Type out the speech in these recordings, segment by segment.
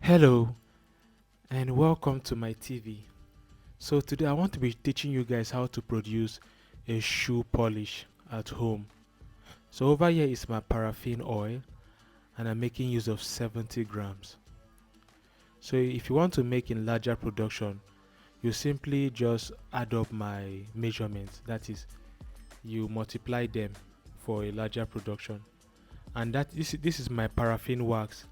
Hello and welcome to my TV. So today I want to be teaching you guys how to produce a shoe polish at home. So over here is my paraffin oil and I'm making use of 70 grams. So if you want to make in larger production, you simply just add up my measurements. That is, you multiply them for a larger production. And this is my paraffin wax.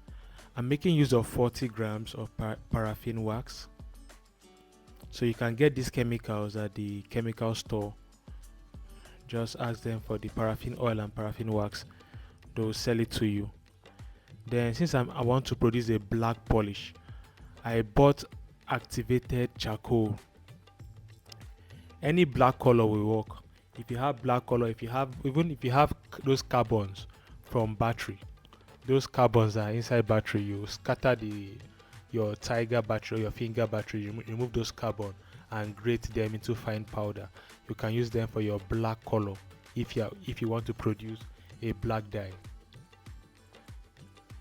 I'm making use of 40 grams of paraffin wax. So you can get these chemicals at the chemical store. Just ask them for the paraffin oil and paraffin wax. They'll sell it to you. Then since I want to produce a black polish, I bought activated charcoal. Any black color will work. If you have black color, even if you have those carbons from battery, those carbons are inside battery, you scatter your tiger battery or your finger battery, remove those carbon and grate them into fine powder. You can use them for your black color if you want to produce a black dye.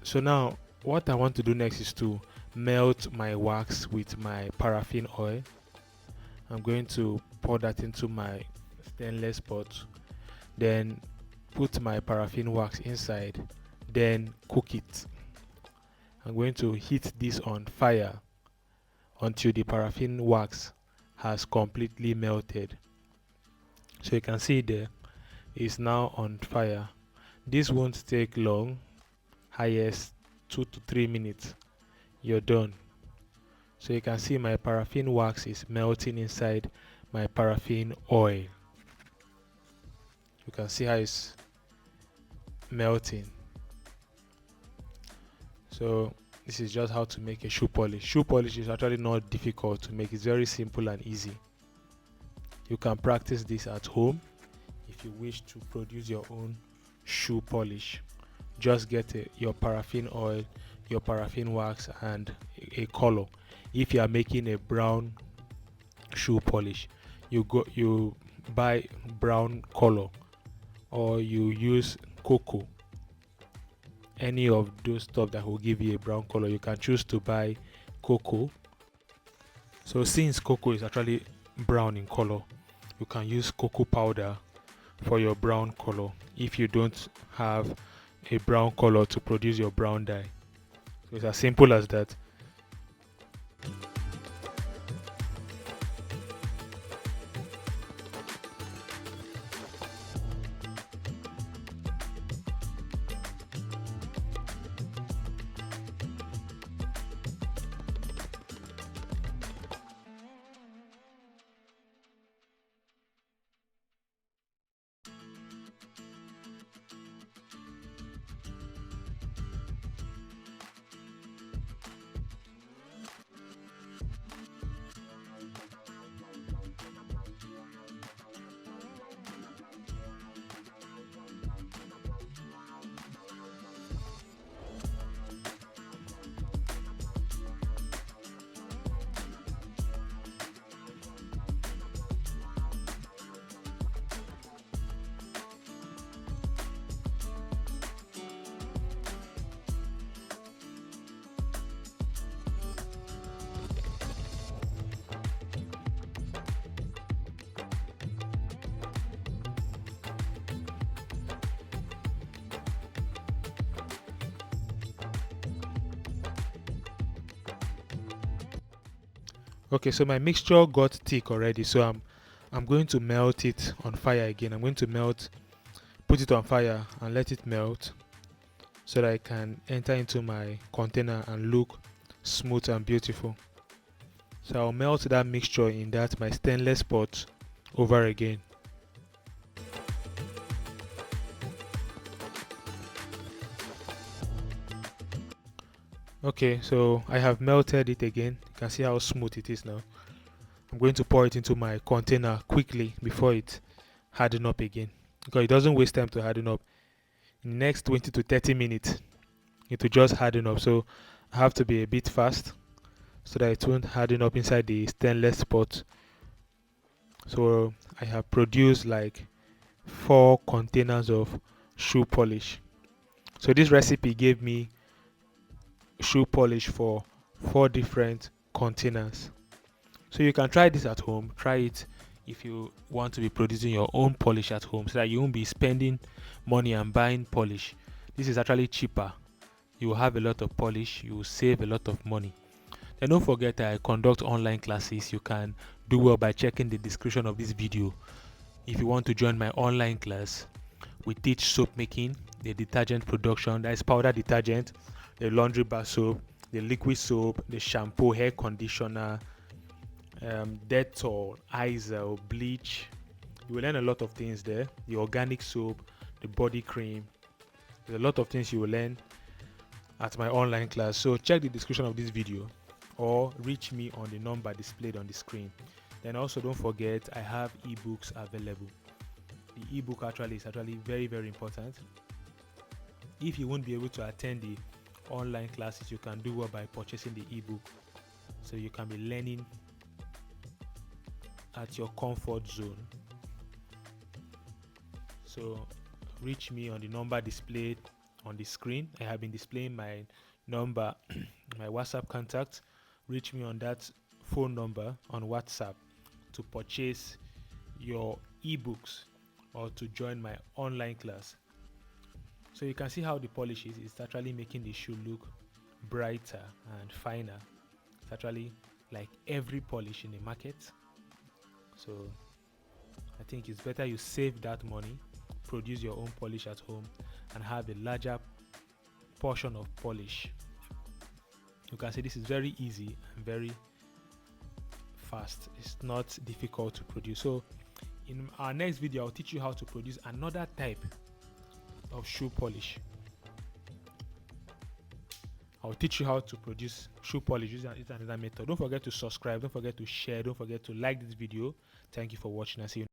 So now what I want to do next is to melt my wax with my paraffin oil. I'm going to pour that into my stainless pot, then put my paraffin wax inside, then cook it. I'm going to heat this on fire until the paraffin wax has completely melted. So you can see there is now on fire. This won't take long, highest 2 to 3 minutes. You're done. So you can see my paraffin wax is melting inside my paraffin oil. You can see how it's melting. So this is just how to make a shoe polish. Shoe polish is actually not difficult to make. It's very simple and easy. You can practice this at home if you wish to produce your own shoe polish. Just get your paraffin oil, your paraffin wax and a color. If you are making a brown shoe polish, you buy brown color or you use cocoa. Any of those stuff that will give you a brown color. You can choose to buy cocoa. So since cocoa is actually brown in color, you can use cocoa powder for your brown color if you don't have a brown color to produce your brown dye. So it's as simple as that. Okay, so my mixture got thick already, so I'm going to melt it on fire again. I'm going to put it on fire and let it melt so that I can enter into my container and look smooth and beautiful. So I'll melt that mixture in that my stainless pot over again. Okay, so I have melted it again. You can see how smooth it is now. I'm going to pour it into my container quickly before it harden up again, because it doesn't waste time to harden up. In the next 20 to 30 minutes it will just harden up, so I have to be a bit fast so that it won't harden up inside the stainless pot. So I have produced like 4 containers of shoe polish. So this recipe gave me shoe polish for 4 different containers. So you can try this at home. Try it if you want to be producing your own polish at home, so that you won't be spending money and buying polish. This is actually cheaper. You will have a lot of polish, you will save a lot of money. And don't forget, I conduct online classes. You can do well by checking the description of this video. If you want to join my online class, we teach soap making, the detergent production, that is powder detergent, the laundry bar soap, the liquid soap, the shampoo, hair conditioner, Dettol, Izel, bleach. You will learn a lot of things there. The organic soap, the body cream. There's a lot of things you will learn at my online class. So check the description of this video or reach me on the number displayed on the screen. Then also don't forget, I have ebooks available. The ebook is actually very, very important. If you won't be able to attend the online classes, you can do well by purchasing the ebook, so you can be learning at your comfort zone. So reach me on the number displayed on the screen. I have been displaying my number, my WhatsApp contact. Reach me on that phone number on WhatsApp to purchase your ebooks or to join my online class. So you can see how the polish is. It's actually making the shoe look brighter and finer. It's actually like every polish in the market. So I think it's better you save that money, produce your own polish at home, and have a larger portion of polish. You can see this is very easy and very fast. It's not difficult to produce. So in our next video, I'll teach you how to produce another type of shoe polish. I'll teach you how to produce shoe polish using another method. Don't forget to subscribe, don't forget to share, don't forget to like this video. Thank you for watching, and see you.